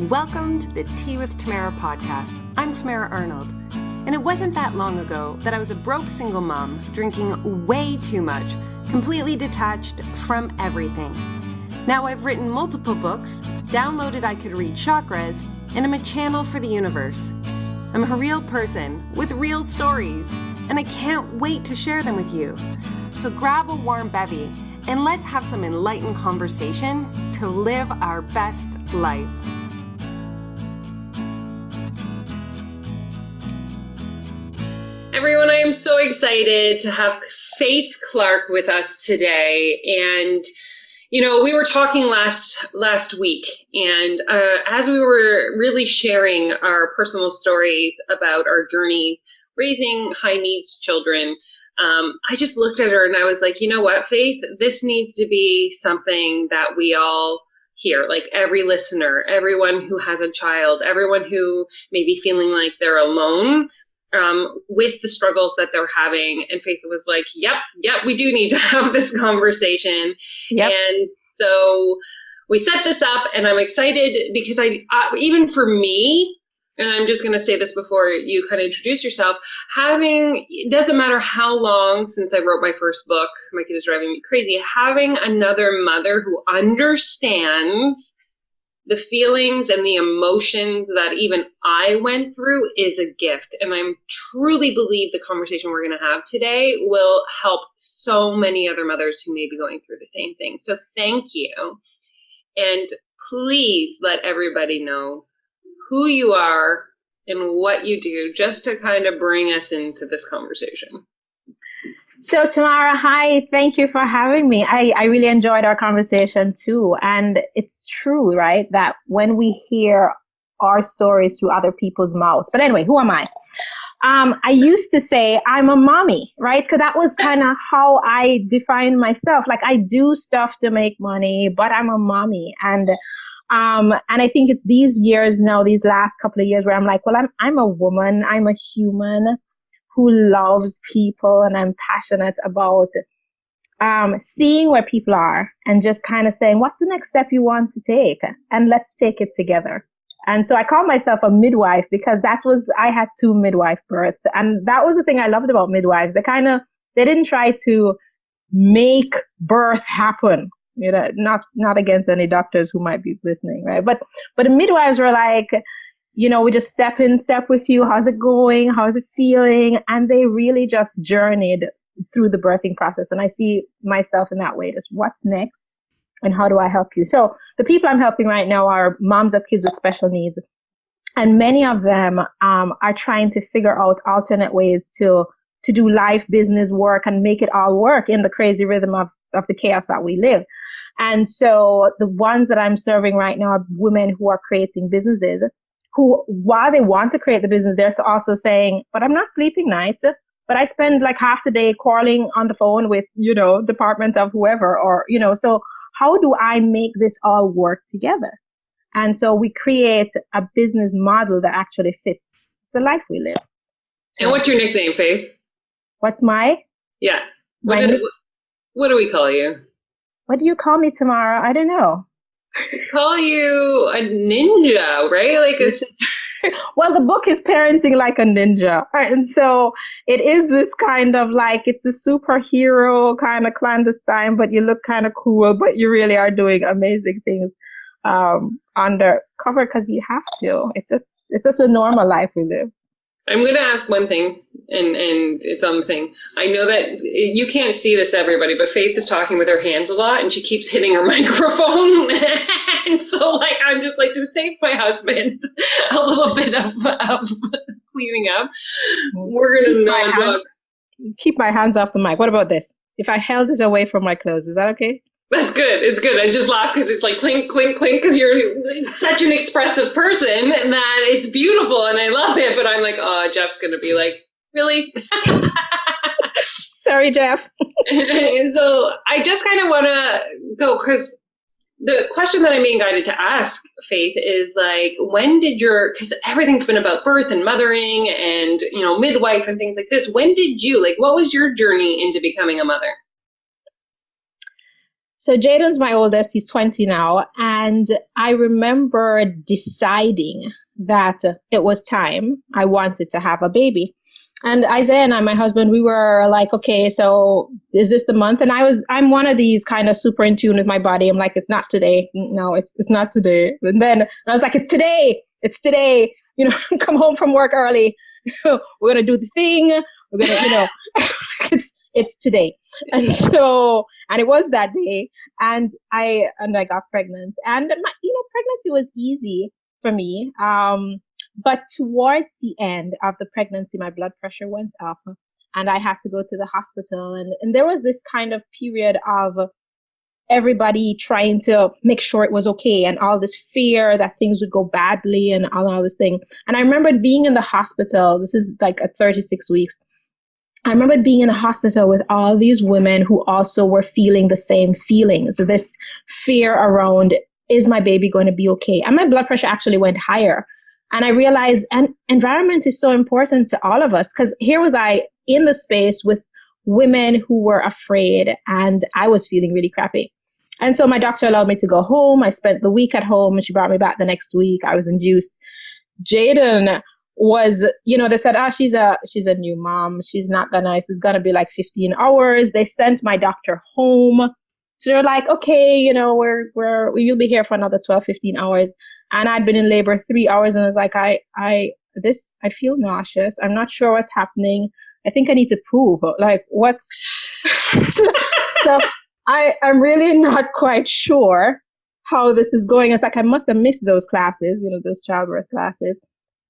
Welcome to the Tea with Tamara podcast. I'm Tamara Arnold, and it wasn't that long ago that I was a broke single mom drinking way too much, completely detached from everything. Now I've written multiple books, downloaded I Could Read Chakras, and I'm a channel for the universe. I'm a real person with real stories, and I can't wait to share them with you. So grab a warm bevy and let's have some enlightened conversation to live our best life. Everyone, I am so excited to have Faith Clarke with us today. And, you know, we were talking last week, and as we were really sharing our personal stories about our journey raising high needs children, I just looked at her and I was like, you know what, Faith, this needs to be something that we all hear, like every listener, everyone who has a child, everyone who may be feeling like they're alone with the struggles that they're having. And Faith was like, yep, we do need to have this conversation. Yep. And so we set this up, and I'm excited because even for me, and I'm just going to say this before you kind of introduce yourself, it doesn't matter how long since I wrote my first book, my kid is driving me crazy, having another mother who understands the feelings and the emotions that even I went through is a gift. And I truly believe the conversation we're going to have today will help so many other mothers who may be going through the same thing. So thank you. And please let everybody know who you are and what you do, just to kind of bring us into this conversation. So Tamara, hi, thank you for having me. I really enjoyed our conversation too. And it's true, right, that when we hear our stories through other people's mouths. But anyway, who am I? I used to say I'm a mommy, right? Because that was kind of how I defined myself. Like, I do stuff to make money, but I'm a mommy. And I think it's these years now, these last couple of years, where I'm like, well, I'm a woman, I'm a human who loves people, and I'm passionate about seeing where people are and just kind of saying, what's the next step you want to take? And let's take it together. And so I call myself a midwife because I had 2 midwife births. And that was the thing I loved about midwives. They didn't try to make birth happen. You know, not against any doctors who might be listening, right? But the midwives were like, you know, we just step with you. How's it going? How's it feeling? And they really just journeyed through the birthing process. And I see myself in that way. Just what's next and how do I help you? So the people I'm helping right now are moms of kids with special needs. And many of them are trying to figure out alternate ways to do life, business, work, and make it all work in the crazy rhythm of the chaos that we live. And so the ones that I'm serving right now are women who are creating businesses who, while they want to create the business, they're also saying, but I'm not sleeping nights, but I spend like half the day calling on the phone with, you know, department of whoever, or, you know, so how do I make this all work together? And so we create a business model that actually fits the life we live. And what's your nickname, Faith? What's my? Yeah. What do we call you? What do you call me, Tamara? I don't know. We call you a ninja, right? Like it's just... Well, the book is Parenting Like a Ninja. And so it is this kind of like, it's a superhero kind of clandestine, but you look kind of cool, but you really are doing amazing things undercover because you have to. It's just a normal life we live. I'm going to ask one thing, and it's on the thing. I know that you can't see this, everybody, but Faith is talking with her hands a lot, and she keeps hitting her microphone. And so, like, I'm just like, to save my husband a little bit of cleaning up, we're going to keep my hands off the mic. What about this? If I held it away from my clothes, is that okay? That's good. It's good. I just laugh because it's like clink, clink, clink, because you're such an expressive person that it's beautiful and I love it. But I'm like, oh, Jeff's going to be like, really? Sorry, Jeff. And so I just kind of want to go, because the question that I'm being guided to ask, Faith, is like, because everything's been about birth and mothering and, you know, midwife and things like this. When did you, what was your journey into becoming a mother? So Jaden's my oldest. He's 20 now. And I remember deciding that it was time. I wanted to have a baby. And Isaiah and I, my husband, we were like, okay, so is this the month? And I'm one of these kind of super in tune with my body. I'm like, it's not today. No, it's not today. And then I was like, it's today. It's today. You know, come home from work early. We're going to do the thing. We're going to, you know, it's today. And it was that day. And I got pregnant. And pregnancy was easy for me. But towards the end of the pregnancy, my blood pressure went up and I had to go to the hospital. And there was this kind of period of everybody trying to make sure it was okay and all this fear that things would go badly and all this thing. And I remember being in the hospital. This is like 36 weeks. I remember being in the hospital with all these women who also were feeling the same feelings, this fear around, is my baby going to be okay? And my blood pressure actually went higher. And I realized, and environment is so important to all of us, because here was I in the space with women who were afraid, and I was feeling really crappy. And so my doctor allowed me to go home. I spent the week at home, and she brought me back the next week. I was induced. Jaden was, they said, she's a new mom. She's not gonna, this is gonna be like 15 hours. They sent my doctor home. So they're like, okay, you'll be here for another 12, 15 hours. And I'd been in labor 3 hours, and I was like, I feel nauseous. I'm not sure what's happening. I think I need to poop. Like, what's, so I'm really not quite sure how this is going. It's like, I must have missed those classes, those childbirth classes.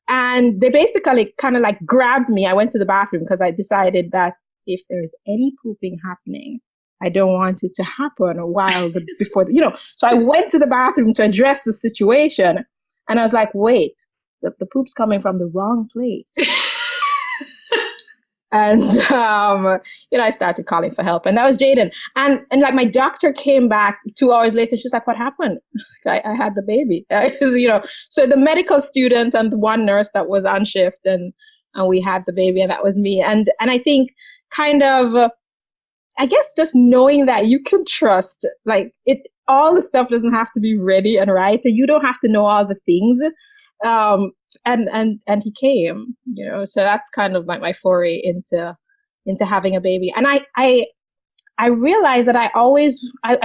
And they basically kind of like grabbed me. I went to the bathroom because I decided that if there's any pooping happening, I don't want it to happen a while before, So I went to the bathroom to address the situation. And I was like, wait, the poop's coming from the wrong place. And, I started calling for help. And that was Jaden. And like my doctor came back 2 hours later. She was like, what happened? I had the baby. So the medical student and the one nurse that was on shift, and we had the baby, and that was me. And I think kind of, I guess just knowing that you can trust, like all the stuff doesn't have to be ready and right. You don't have to know all the things. And he came, so that's kind of like my foray into having a baby. And I realized that I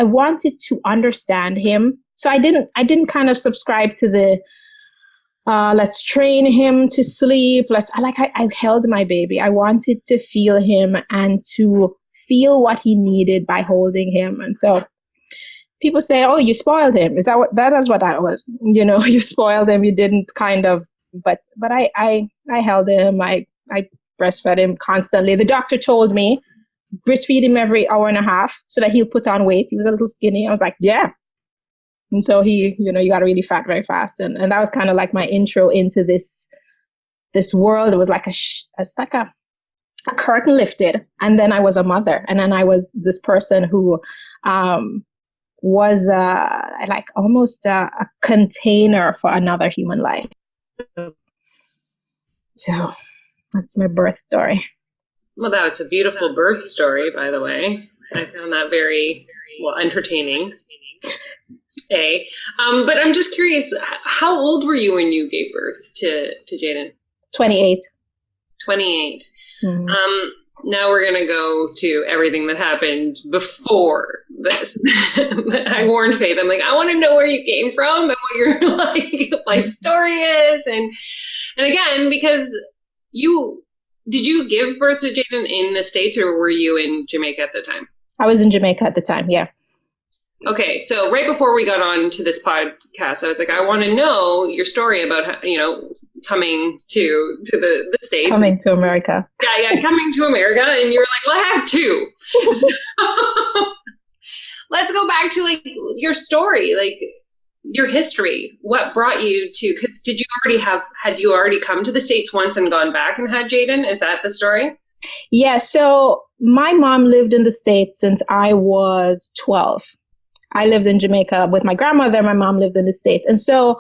wanted to understand him. So I didn't kind of subscribe to the, let's train him to sleep. I held my baby. I wanted to feel him and to feel what he needed by holding him. And so people say, oh, you spoiled him. Is that is what that was? You spoiled him. You didn't kind of, but I held him. I breastfed him constantly. The doctor told me breastfeed him every hour and a half so that he'll put on weight. He was a little skinny. I was like, yeah. And so he got really fat very fast. And that was kind of like my intro into this world. It was like a curtain lifted, and then I was a mother, and then I was this person who was like almost a container for another human life. So that's my birth story. Well, that's a beautiful birth story, by the way. I found that very, entertaining. But I'm just curious, how old were you when you gave birth to Jaden? 28. 28. Mm-hmm. Now we're going to go to everything that happened before this. I warned Faith, I'm like, I want to know where you came from and what your life story is. And again, because did you give birth to Jaden in the States, or were you in Jamaica at the time? I was in Jamaica at the time, yeah. Okay, so right before we got on to this podcast, I was like, I want to know your story about how, coming to the States. Coming to America. Yeah, coming to America. And you were like, well, I have two. Let's go back to your story, your history. What brought you to, because had you already come to the States once and gone back and had Jaden? Is that the story? Yeah, so my mom lived in the States since I was 12. I lived in Jamaica with my grandmother. My mom lived in the States. And so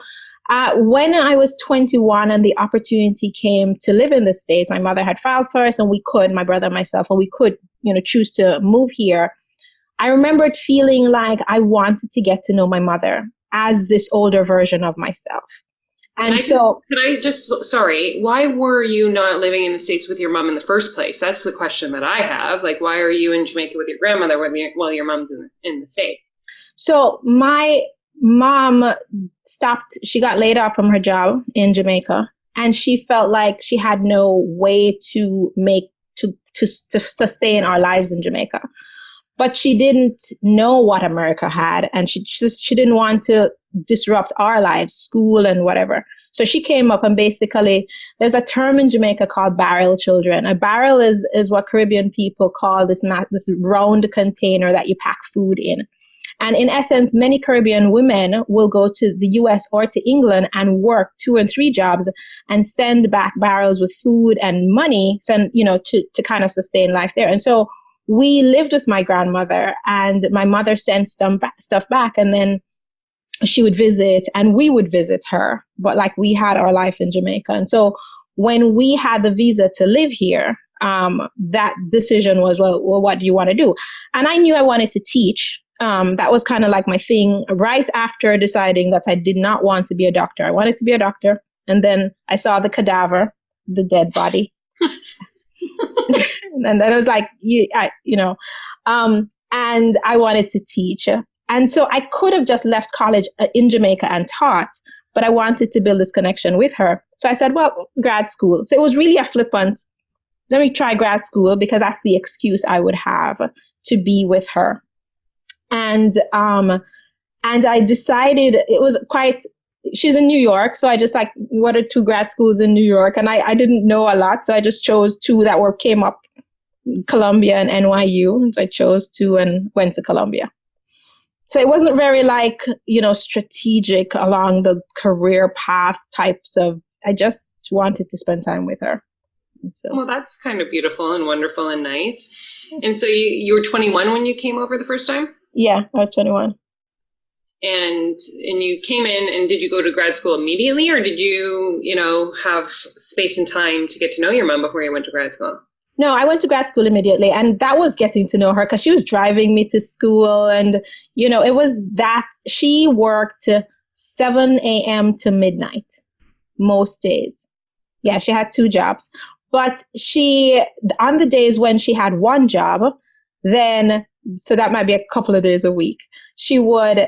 when I was 21 and the opportunity came to live in the States, my mother had filed for us, and my brother and myself, and we could, choose to move here. I remembered feeling like I wanted to get to know my mother as this older version of myself. And sorry, why were you not living in the States with your mom in the first place? That's the question that I have. Like, why are you in Jamaica with your grandmother while your mom's in the States? So my mom she got laid off from her job in Jamaica, and she felt like she had no way to sustain our lives in Jamaica. But she didn't know what America had, and she didn't want to disrupt our lives, school and whatever. So she came up, and basically there's a term in Jamaica called barrel children. A barrel is what Caribbean people call this round container that you pack food in. And in essence, many Caribbean women will go to the US or to England and work 2 and 3 jobs and send back barrels with food and money, to kind of sustain life there. And so we lived with my grandmother, and my mother sent stuff back, and then she would visit and we would visit her. But like, we had our life in Jamaica. And so when we had the visa to live here, that decision was, well, what do you want to do? And I knew I wanted to teach. That was kind of like my thing right after deciding that I did not want to be a doctor. I wanted to be a doctor. And then I saw the cadaver, the dead body. And then I was like, and I wanted to teach. And so I could have just left college in Jamaica and taught, but I wanted to build this connection with her. So I said, well, grad school. So it was really a flippant, let me try grad school, because that's the excuse I would have to be with her. And I decided she's in New York. So I just like, what are 2 grad schools in New York? And I didn't know a lot. So I just chose 2 that came up, Columbia and NYU. So I chose 2 and went to Columbia. So it wasn't very strategic along the career path types of, I just wanted to spend time with her. So. Well, that's kind of beautiful and wonderful and nice. And so you were 21 when you came over the first time? Yeah, I was 21. And you came in, and did you go to grad school immediately, or did you, have space and time to get to know your mom before you went to grad school? No, I went to grad school immediately, and that was getting to know her because she was driving me to school, and, it was that she worked 7 a.m. to midnight most days. Yeah, she had 2 jobs, but on the days when she had 1 job, then, so that might be a couple of days a week, she would,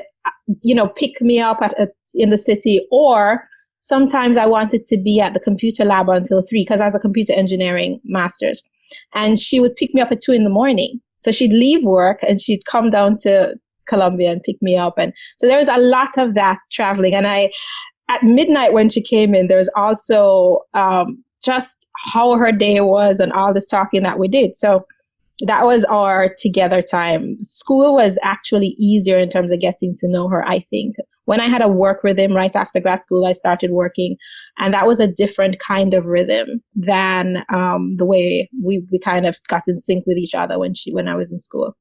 pick me up in the city, or sometimes I wanted to be at the computer lab until 3 because I was a computer engineering master's. And she would pick me up at 2 a.m. So she'd leave work and she'd come down to Columbia and pick me up. And so there was a lot of that traveling. And at midnight when she came in, there was also just how her day was and all this talking that we did. So that was our together time. School was actually easier in terms of getting to know her, I think. When I had a work rhythm right after grad school, I started working, and that was a different kind of rhythm than the way we kind of got in sync with each other when I was in school.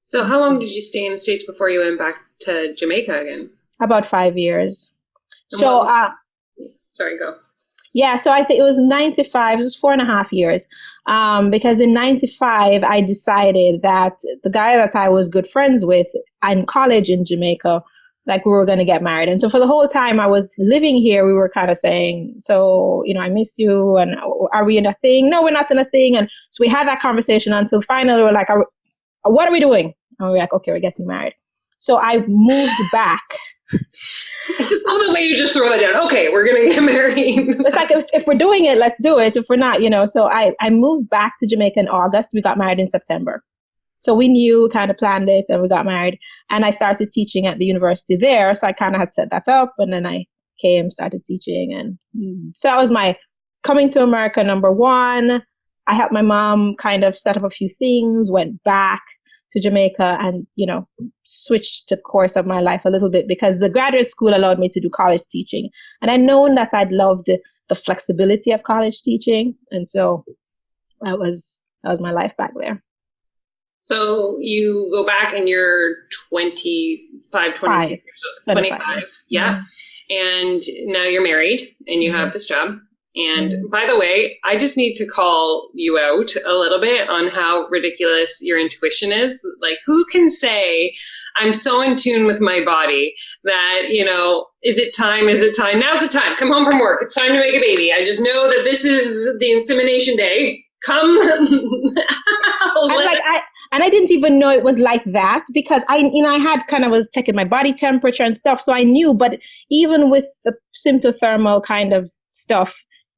So how long did you stay in the States before you went back to Jamaica again? About 5 years. Sorry, go. Yeah, so I think it was 95, it was 4.5 years. Because in 95, I decided that the guy that I was good friends with in college in Jamaica, like, we were going to get married. And so for the whole time I was living here, we were kind of saying, so, I miss you. And are we in a thing? No, we're not in a thing. And so we had that conversation until finally we were like, what are we doing? And we were like, okay, we're getting married. So I moved back. I just love the way you just throw that down. Okay, we're going to get married. It's like, if we're doing it, let's do it. If we're not, so I moved back to Jamaica in August. We got married in September. So we knew, kind of planned it, and we got married. And I started teaching at the university there. So I kind of had set that up. And then I started teaching. And so that was my coming to America number 1. I helped my mom kind of set up a few things, went back to Jamaica and, switched the course of my life a little bit because the graduate school allowed me to do college teaching. And I known that I'd loved the flexibility of college teaching. And so that was my life back there. So you go back and you're 25, 26, 25. Yeah. Mm-hmm. And now you're married and you have this job. And by the way, I just need to call you out a little bit on how ridiculous your intuition is. Like, who can say I'm so in tune with my body that, is it time? Is it time? Now's the time. Come home from work. It's time to make a baby. I just know that this is the insemination day. Come. And I didn't even know it was like that because I had was checking my body temperature and stuff. So I knew, but even with the symptothermal kind of stuff,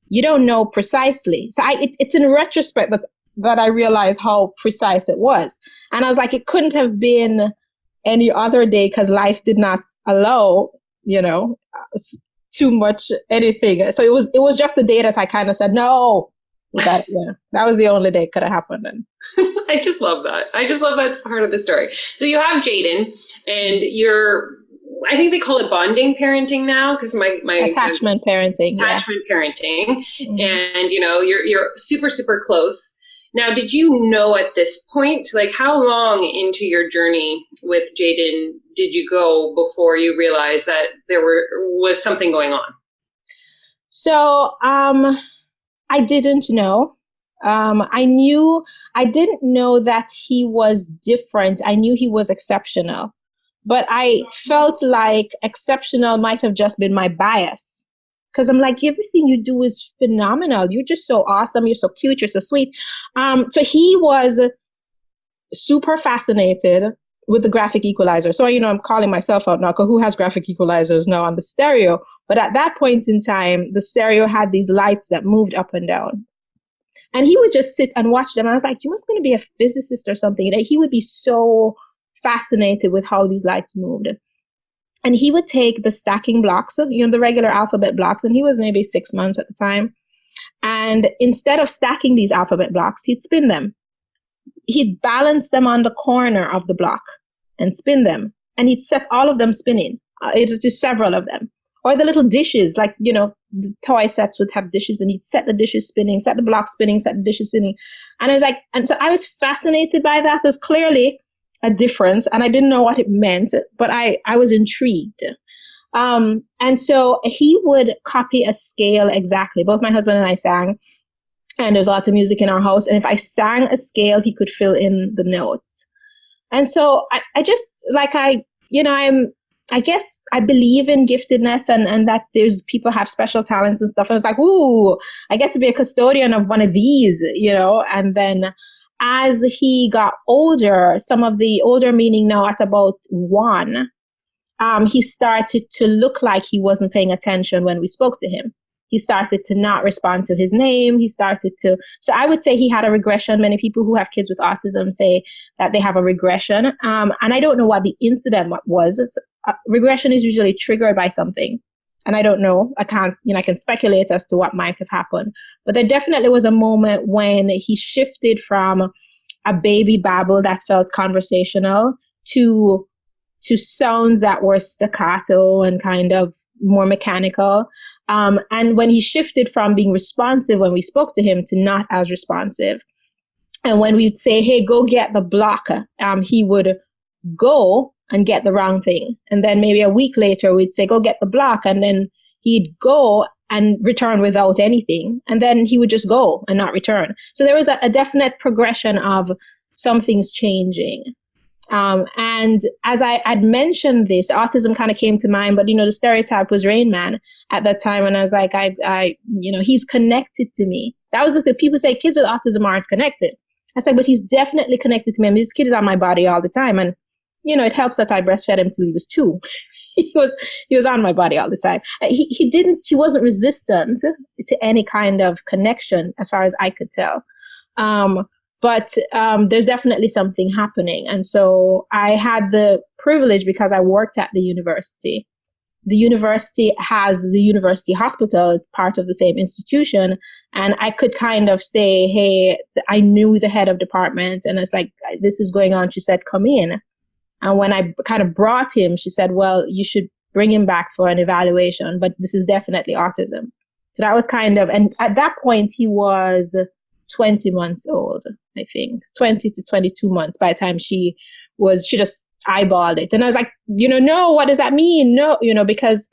you don't know precisely. So it's in retrospect that I realized how precise it was. And I was like, it couldn't have been any other day because life did not allow, too much anything. So it was just the day that I kind of said, no, that was the only day it could have happened. And I just love that. I just love that part of the story. So you have Jaden and I think they call it bonding parenting now because my attachment parenting. Parenting. Mm-hmm. And you're super, super close. Now, did you know at this point, like how long into your journey with Jaden did you go before you realized that there was something going on? So I didn't know. I didn't know that he was different. I knew he was exceptional, but I felt like exceptional might have just been my bias. Because I'm like, everything you do is phenomenal. You're just so awesome. You're so cute. You're so sweet. So he was super fascinated with the graphic equalizer. So, I'm calling myself out now because who has graphic equalizers now on the stereo? But at that point in time, the stereo had these lights that moved up and down. And he would just sit and watch them. And I was like, you must going to be a physicist or something. That he would be so fascinated with how these lights moved. And he would take the stacking blocks, the regular alphabet blocks, and he was maybe 6 months at the time. And instead of stacking these alphabet blocks, he'd spin them. He'd balance them on the corner of the block and spin them. And he'd set all of them spinning. It was just several of them. Or the little dishes, like, the toy sets would have dishes, and he'd set the dishes spinning, set the blocks spinning, set the dishes spinning. And I was like, and so I was fascinated by that. There's clearly a difference, and I didn't know what it meant, but I was intrigued. And so he would copy a scale exactly. Both my husband and I sang, and there's lots of music in our house. And if I sang a scale, he could fill in the notes. And so I just I guess I believe in giftedness and that there's people have special talents and stuff. And I was like, ooh, I get to be a custodian of one of these, and then as he got older, some of the older meaning now at about 1, he started to look like he wasn't paying attention when we spoke to him. He started to not respond to his name. So I would say he had a regression. Many people who have kids with autism say that they have a regression. And I don't know what the incident was. Regression is usually triggered by something. And I don't know. I can speculate as to what might have happened. But there definitely was a moment when he shifted from a baby babble that felt conversational to sounds that were staccato and kind of more mechanical. And when he shifted from being responsive when we spoke to him to not as responsive. And when we'd say, hey, go get the block, he would go and get the wrong thing. And then maybe a week later, we'd say, go get the block. And then he'd go and return without anything. And then he would just go and not return. So there was a definite progression of something's changing. And as I'd mentioned this, autism kind of came to mind, but, the stereotype was Rain Man at that time. And I was like, he's connected to me. That was the people say kids with autism aren't connected. I was like, but he's definitely connected to me. I mean, this kid is on my body all the time. And, it helps that I breastfed him till he was 2. He was on my body all the time. He wasn't resistant to any kind of connection as far as I could tell. But there's definitely something happening. And so I had the privilege because I worked at the university. The university has the university hospital, it's part of the same institution. And I could kind of say, hey, I knew the head of department and it's like, this is going on. She said, come in. And when I kind of brought him, she said, well, you should bring him back for an evaluation, but this is definitely autism. So that was and at that point he was 20 months old, I think, 20 to 22 months by the time she just eyeballed it. And I was like, no, what does that mean? No, because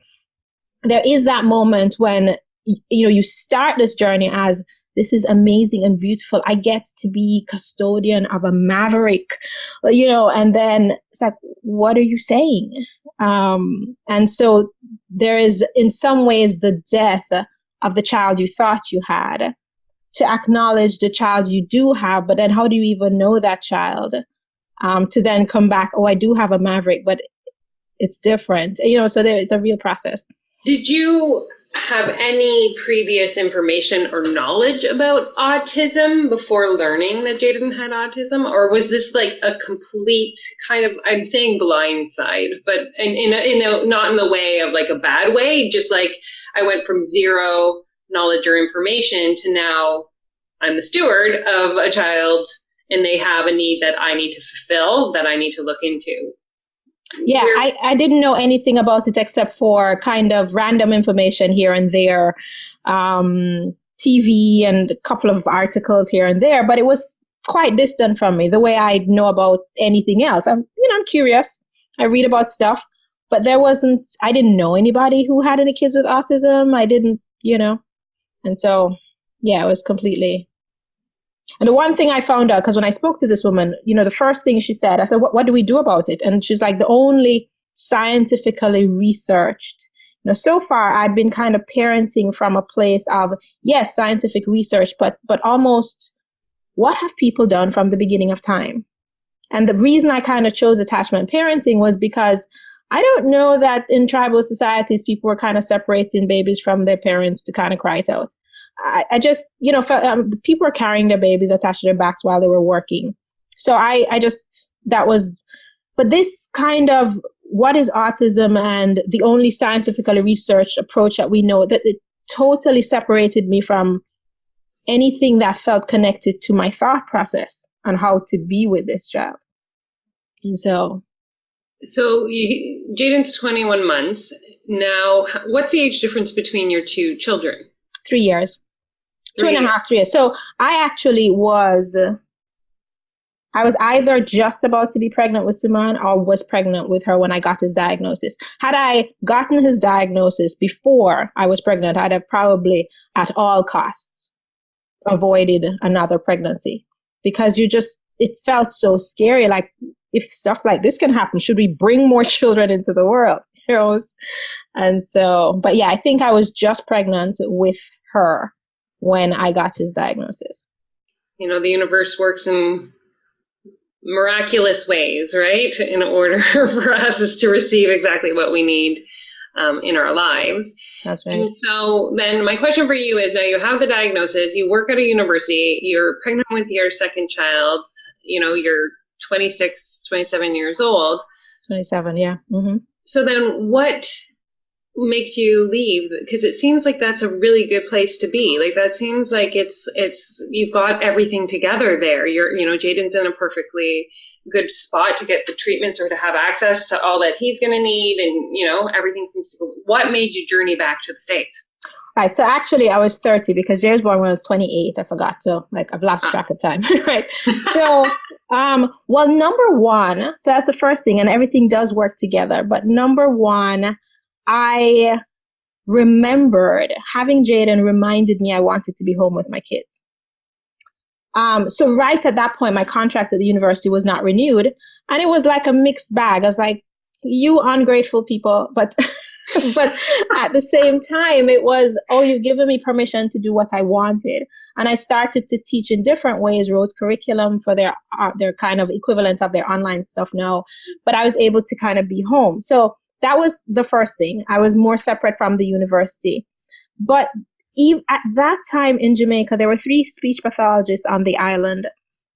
there is that moment when you start this journey as, this is amazing and beautiful. I get to be custodian of a maverick, and then it's like, what are you saying? And so there is, in some ways, the death of the child you thought you had, to acknowledge the child you do have, but then how do you even know that child? To then come back, oh, I do have a maverick, but it's different. So there is a real process. Did you have any previous information or knowledge about autism before learning that Jaden had autism? Or was this like a complete kind of, I'm saying blindside, but not in the way of like a bad way, just like I went from zero knowledge or information to now I'm the steward of a child and they have a need that I need to fulfill, that I need to look into? Yeah, I didn't know anything about it except for kind of random information here and there, TV and a couple of articles here and there, but it was quite distant from me, the way I know about anything else. I'm curious. I read about stuff, but I didn't know anybody who had any kids with autism. I didn't, and so, yeah, it was completely. And the one thing I found out, because when I spoke to this woman, the first thing she said, I said, what do we do about it? And she's like, the only scientifically researched, so far I've been kind of parenting from a place of, yes, scientific research, but almost what have people done from the beginning of time? And the reason I kind of chose attachment parenting was because I don't know that in tribal societies, people were kind of separating babies from their parents to kind of cry it out. I just, felt people were carrying their babies attached to their backs while they were working. So but this kind of what is autism and the only scientifically researched approach that we know, that it totally separated me from anything that felt connected to my thought process on how to be with this child. And so Jaden's 21 months. Now, what's the age difference between your two children? 3 years. 2.5, 3 years. So I actually was either just about to be pregnant with Simon or was pregnant with her when I got his diagnosis. Had I gotten his diagnosis before I was pregnant, I'd have probably at all costs avoided another pregnancy, because it felt so scary. Like, if stuff like this can happen, should we bring more children into the world? And so, but yeah, I think I was just pregnant with her when I got his diagnosis. The universe works in miraculous ways, right? In order for us to receive exactly what we need in our lives. That's right. And so then my question for you is, now you have the diagnosis, you work at a university, you're pregnant with your second child, you're 26, 27 years old. 27, yeah. Mm-hmm. So then what makes you leave? Because it seems like that's a really good place to be. Like, that seems like it's you've got everything together there. Jaden's in a perfectly good spot to get the treatments or to have access to all that he's going to need, and everything seems to go. What made you journey back to the States? Right. So actually I was 30 because Jay was born when I was 28. I forgot. So I've lost track of time. Right. So, well, number one, so that's the first thing, and everything does work together. But number one, I remembered having Jaden reminded me I wanted to be home with my kids. So right at that point, my contract at the university was not renewed, and it was like a mixed bag. I was like, you ungrateful people, but but at the same time, it was, oh, you've given me permission to do what I wanted. And I started to teach in different ways, wrote curriculum for their kind of equivalent of their online stuff now. But I was able to kind of be home. So that was the first thing. I was more separate from the university. But at that time in Jamaica, there were 3 speech pathologists on the island.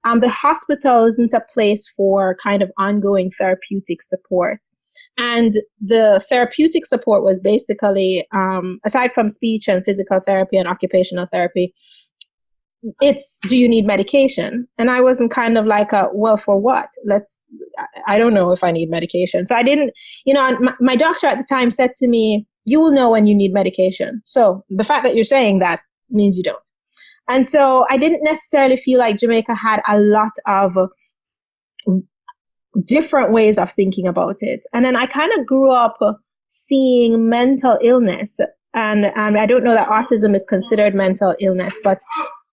The hospital isn't a place for kind of ongoing therapeutic support. And the therapeutic support was basically, aside from speech and physical therapy and occupational therapy, it's, do you need medication? And I wasn't kind of like, well, for what? I don't know if I need medication. So I didn't, my doctor at the time said to me, you will know when you need medication. So the fact that you're saying that means you don't. And so I didn't necessarily feel like Jamaica had a lot of different ways of thinking about it. And then I kind of grew up seeing mental illness And I don't know that autism is considered mental illness, but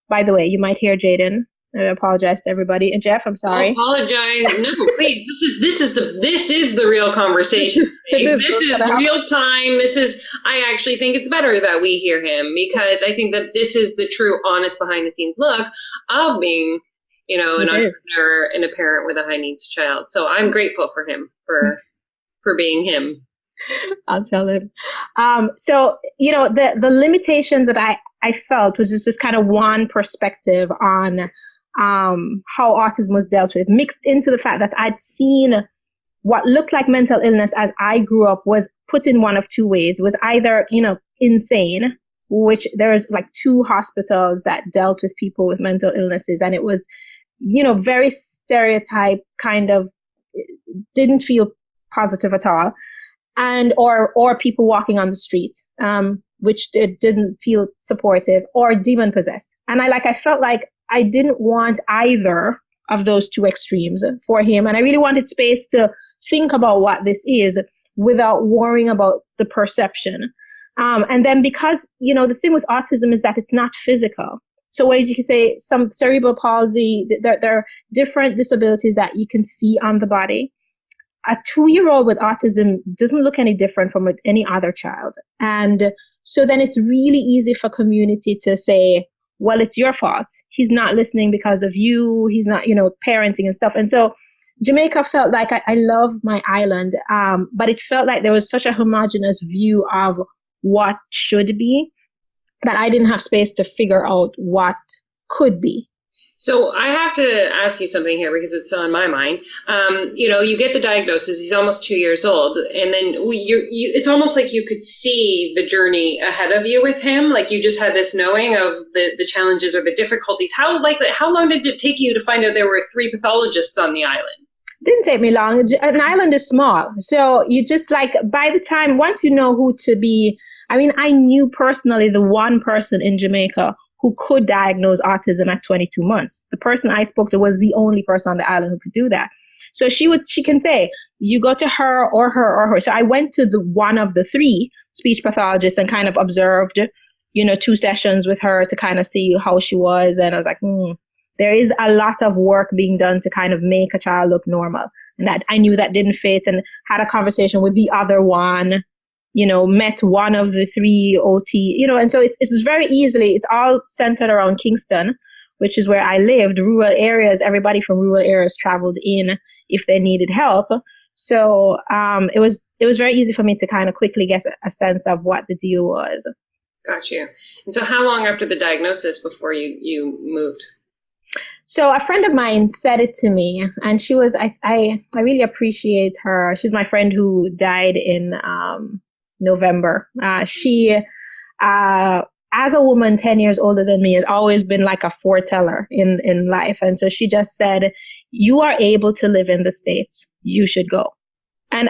by the way, you might hear Jaden. I apologize to everybody. And Jeff, I'm sorry. Don't apologize. No, please. This is the real conversation. This is real time. I actually think it's better that we hear him, because I think that this is the true, honest, behind the scenes look of being, an entrepreneur and a parent with a high needs child. So I'm grateful for him for being him. I'll tell him. So, the limitations that I felt was just kind of one perspective on how autism was dealt with, mixed into the fact that I'd seen what looked like mental illness as I grew up was put in one of two ways. It was either, insane, which there's like 2 hospitals that dealt with people with mental illnesses. And it was, very stereotyped, kind of didn't feel positive at all. And, or people walking on the street, which didn't feel supportive, or demon possessed. And I felt like I didn't want either of those 2 extremes for him. And I really wanted space to think about what this is without worrying about the perception. And then because, the thing with autism is that it's not physical. So as you can say, some cerebral palsy, there are different disabilities that you can see on the body. A 2-year-old with autism doesn't look any different from any other child. And so then it's really easy for community to say, well, it's your fault. He's not listening because of you. He's not, parenting and stuff. And so Jamaica felt like I love my island, but it felt like there was such a homogenous view of what should be that I didn't have space to figure out what could be. So I have to ask you something here because it's on my mind. You get the diagnosis. He's almost 2 years old, and then it's almost like you could see the journey ahead of you with him. Like you just had this knowing of the challenges or the difficulties. How long did it take you to find out there were 3 pathologists on the island? Didn't take me long. An island is small, so you just by the time once you know who to be. I mean, I knew personally the one person in Jamaica who could diagnose autism at 22 months. The person I spoke to was the only person on the island who could do that. So she can say, you go to her or her or her. So I went to the one of the 3 speech pathologists and kind of observed, 2 sessions with her to kind of see how she was. And I was like, there is a lot of work being done to kind of make a child look normal. And that I knew that didn't fit, and had a conversation with the other one, met one of the 3 OT, and so it was very easily, it's all centered around Kingston, which is where I lived. Rural areas, everybody from rural areas traveled in if they needed help. So it was very easy for me to kind of quickly get a sense of what the deal was. Got you. And so how long after the diagnosis before you moved? So a friend of mine said it to me, and she was, I really appreciate her. She's my friend who died in November. She, as a woman 10 years older than me, has always been like a foreteller in life. And so she just said, you are able to live in the States. You should go. And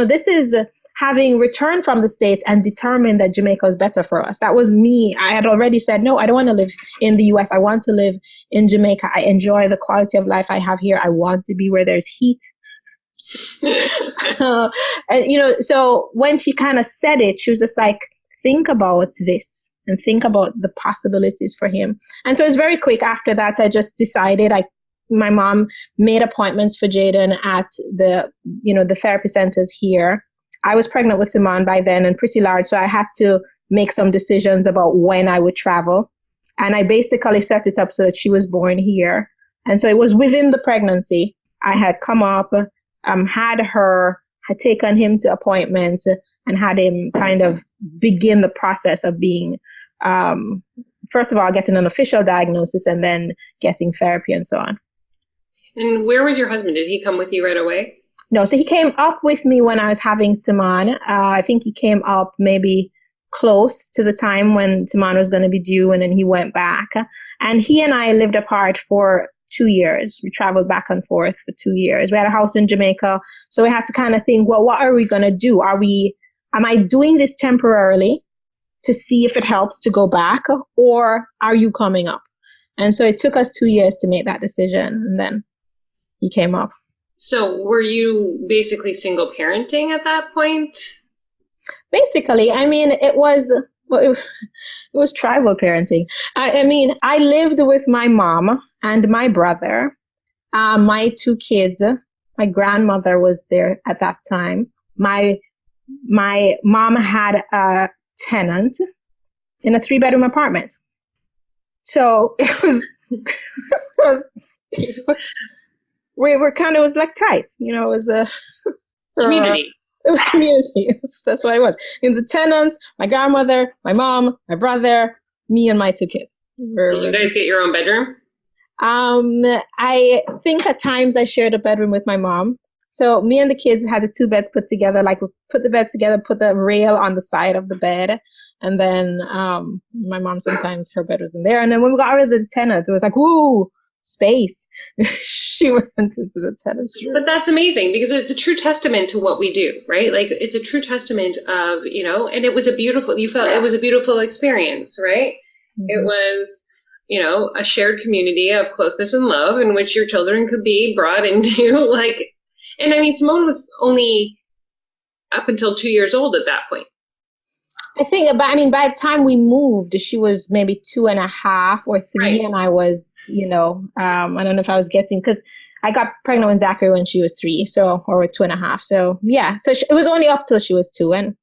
this is having returned from the States and determined that Jamaica is better for us. That was me. I had already said, no, I don't want to live in the US. I want to live in Jamaica. I enjoy the quality of life I have here. I want to be where there's heat. And so when she kind of said it, she was just like, think about this and think about the possibilities for him. And so it's very quick after that. I just decided, my mom made appointments for Jaden at the therapy centers here. I was pregnant with Simone by then and pretty large, so I had to make some decisions about when I would travel. And I basically set it up so that she was born here. And so it was within the pregnancy. I had come up, had taken him to appointments and had him kind of begin the process of being, first of all, getting an official diagnosis and then getting therapy and so on. And where was your husband? Did he come with you right away? No, so he came up with me when I was having Simone. I think he came up maybe close to the time when Simone was going to be due, and then he went back. And he and I lived apart for 2 years. We traveled back and forth for 2 years. We had a house in Jamaica, so we had to kind of think, well, what are we going to do? Am I doing this temporarily to see if it helps to go back, or are you coming up? And so it took us 2 years to make that decision, and then he came up. So were you basically single parenting at that point? Basically, I mean, it was tribal parenting. I mean, I lived with my mom and my brother, my two kids. My grandmother was there at that time. My mom had a tenant in a 3-bedroom apartment. So we were kind of, it was like tight, it was a community. It was community. That's what it was. The tenants, my grandmother, my mom, my brother, me, and my two kids. Did you guys get your own bedroom? I think at times I shared a bedroom with my mom. So me and the kids had the 2 beds put together. Like, we put the beds together, put the rail on the side of the bed, and then my mom, sometimes her bed was in there. And then when we got rid of the tenant, it was like, woo, space. She went into the tenant's room. But that's amazing, because it's a true testament to what we do, right? Like, it's a true testament of, and it was a beautiful experience, right? Mm-hmm. It was, a shared community of closeness and love in which your children could be brought into, and I mean, Simone was only up until 2 years old at that point. I think, by the time we moved, she was maybe 2.5 or 3, right. And I was, I don't know if I was getting, because I got pregnant with Zachary when she was 3, or 2.5. So yeah, so it was only up till she was 2. And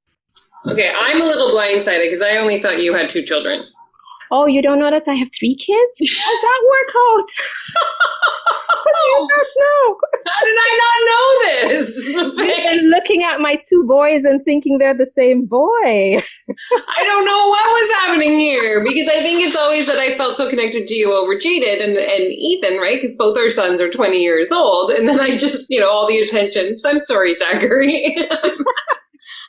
okay, I'm a little blindsided because I only thought you had 2 children. Oh, you don't notice I have 3 kids? How does that work out? No. How did I not know this? I've been looking at my 2 boys and thinking they're the same boy. I don't know what was happening here, because I think it's always that I felt so connected to you over Jaden and Ethan, right? Because both our sons are 20 years old. And then I just, all the attention. So I'm sorry, Zachary.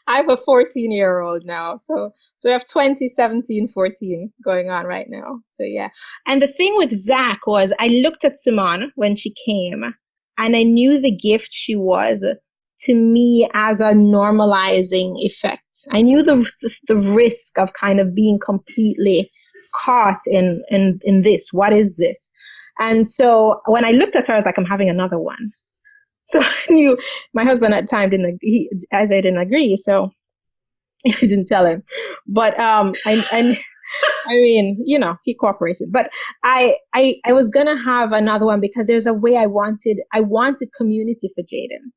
I have a 14-year-old now. So we have 20, 17, 14 going on right now. So yeah. And the thing with Zach was, I looked at Simone when she came, and I knew the gift she was to me as a normalizing effect. I knew the risk of kind of being completely caught in this. What is this? And so when I looked at her, I was like, I'm having another one. So I knew my husband at the time didn't agree. So I didn't tell him, but I mean, he cooperated. But I was gonna have another one because there's a way I wanted community for Jaden,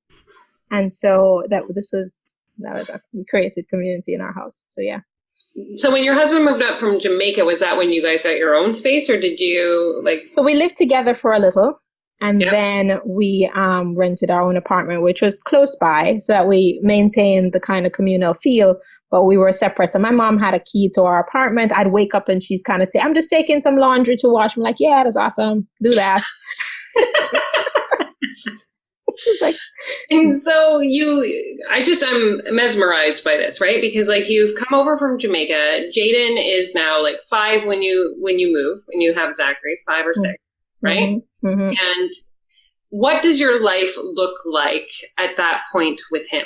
and so that was a created community in our house. So yeah. So when your husband moved up from Jamaica, was that when you guys got your own space, or did you So we lived together for a little. And then we rented our own apartment, which was close by, so that we maintained the kind of communal feel, but we were separate. So my mom had a key to our apartment. I'd wake up and she's kind of say, I'm just taking some laundry to wash. I'm like, yeah, that's awesome. Do that. And so I'm mesmerized by this, right? Because you've come over from Jamaica. Jaden is now 5 when you move, when you have Zachary, 5 or 6, right? Mm-hmm. Mm-hmm. And what does your life look like at that point with him?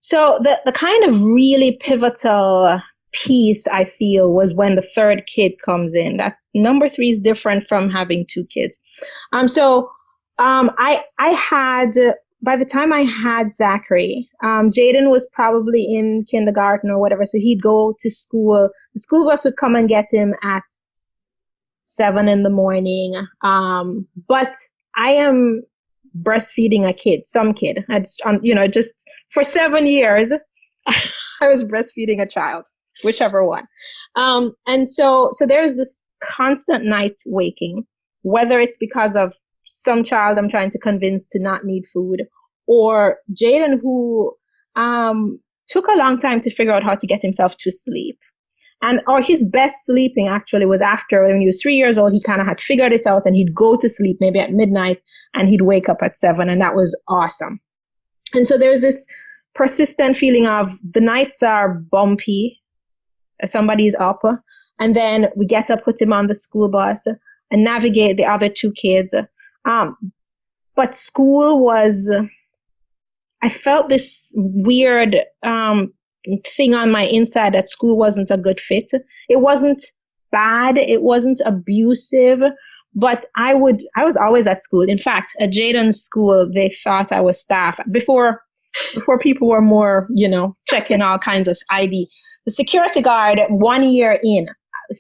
So the kind of really pivotal piece, I feel, was when the 3rd kid comes in. That number 3 is different from having 2 kids. I had, by the time I had Zachary, Jaden was probably in kindergarten or whatever, so he'd go to school. The school bus would come and get him at 7 in the morning. But I am breastfeeding some kid. I just for 7 years, I was breastfeeding a child, whichever one. And so there's this constant night waking, whether it's because of some child I'm trying to convince to not need food, or Jaden, who took a long time to figure out how to get himself to sleep. Or his best sleeping actually was after, when he was 3 years old, he kind of had figured it out, and he'd go to sleep maybe at midnight and he'd wake up at 7, and that was awesome. And so there's this persistent feeling of the nights are bumpy, somebody's up, and then we get to put him on the school bus and navigate the other 2 kids. But school was, I felt this weird thing on my inside that school wasn't a good fit. It wasn't bad. It wasn't abusive, but I was always at school. In fact, at Jaden's school, they thought I was staff before. before people were more, checking all kinds of ID. The security guard 1 year in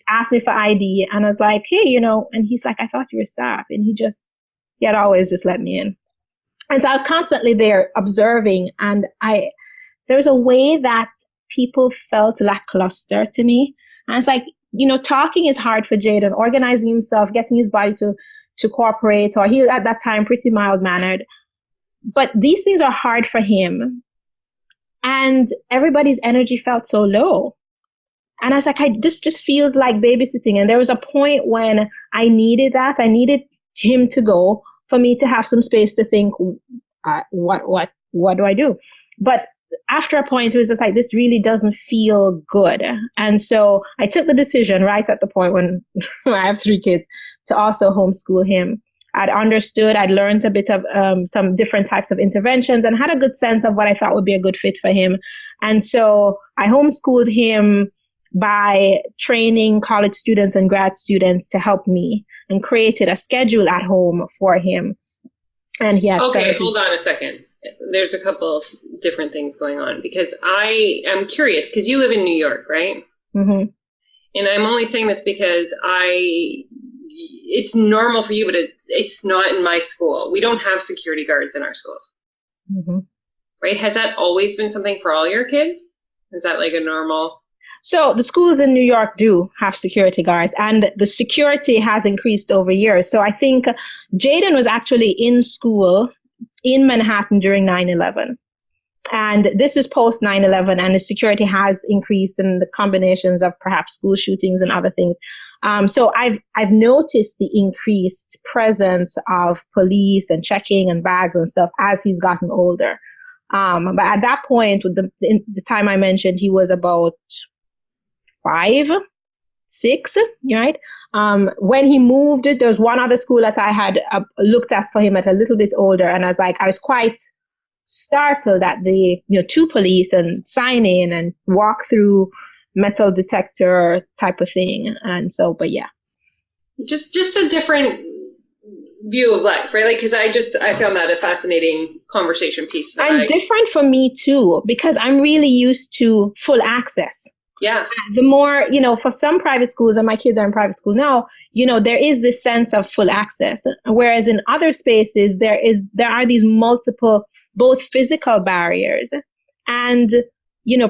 asked me for ID, and I was like, hey, and he's like, I thought you were staff. And he had always just let me in. And so I was constantly there observing, and there was a way that people felt lackluster to me. And it's like, talking is hard for Jaden, organizing himself, getting his body to cooperate, or he at that time pretty mild-mannered. But these things are hard for him. And everybody's energy felt so low. And I was like, this just feels like babysitting. And there was a point when I needed that. I needed him to go for me to have some space to think, what do I do? But after a point, it was just like, this really doesn't feel good. And so I took the decision right at the point when I have 3 kids to also homeschool him. I'd understood, I'd learned a bit of some different types of interventions and had a good sense of what I thought would be a good fit for him. And so I homeschooled him by training college students and grad students to help me, and created a schedule at home for him. And he had hold on a second. There's a couple of different things going on, because I am curious, because you live in New York, right? Mm-hmm. And I'm only saying this because it's normal for you, but it's not in my school. We don't have security guards in our schools. Mm-hmm. Right? Has that always been something for all your kids? Is that like a normal? So the schools in New York do have security guards, and the security has increased over years. So I think Jaden was actually in school in Manhattan during 9/11. And this is post 9/11, and the security has increased in the combinations of perhaps school shootings and other things. So I've noticed the increased presence of police and checking and bags and stuff as he's gotten older. But at that point, with the time I mentioned, he was about 5, 6, right? When he moved, there was one other school that I had looked at for him at a little bit older, and I was quite startled at the 2 police and sign in and walk through metal detector type of thing. And so, but yeah, just a different view of life, right? Like, because I found that a fascinating conversation piece. And different for me too, because I'm really used to full access. Yeah. The more, for some private schools, and my kids are in private school now, there is this sense of full access. Whereas in other spaces, there are these multiple, both physical barriers and,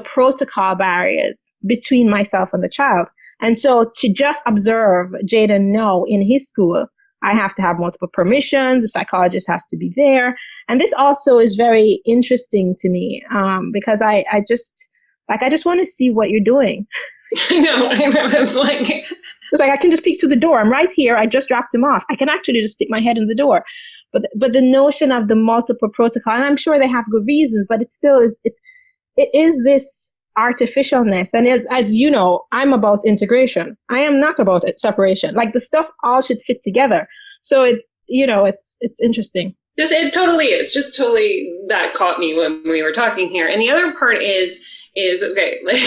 protocol barriers between myself and the child. And so to just observe Jaden know in his school, I have to have multiple permissions. The psychologist has to be there. And this also is very interesting to me, because I just want to see what you're doing. I know. It's like, I can just peek through the door. I'm right here. I just dropped him off. I can actually just stick my head in the door. But the notion of the multiple protocol, and I'm sure they have good reasons, but it still is, it is this artificialness. And as you know, I'm about integration. I am not about separation. Like, the stuff all should fit together. So it's interesting. It totally is. Just totally, that caught me when we were talking here. And the other part is okay, like,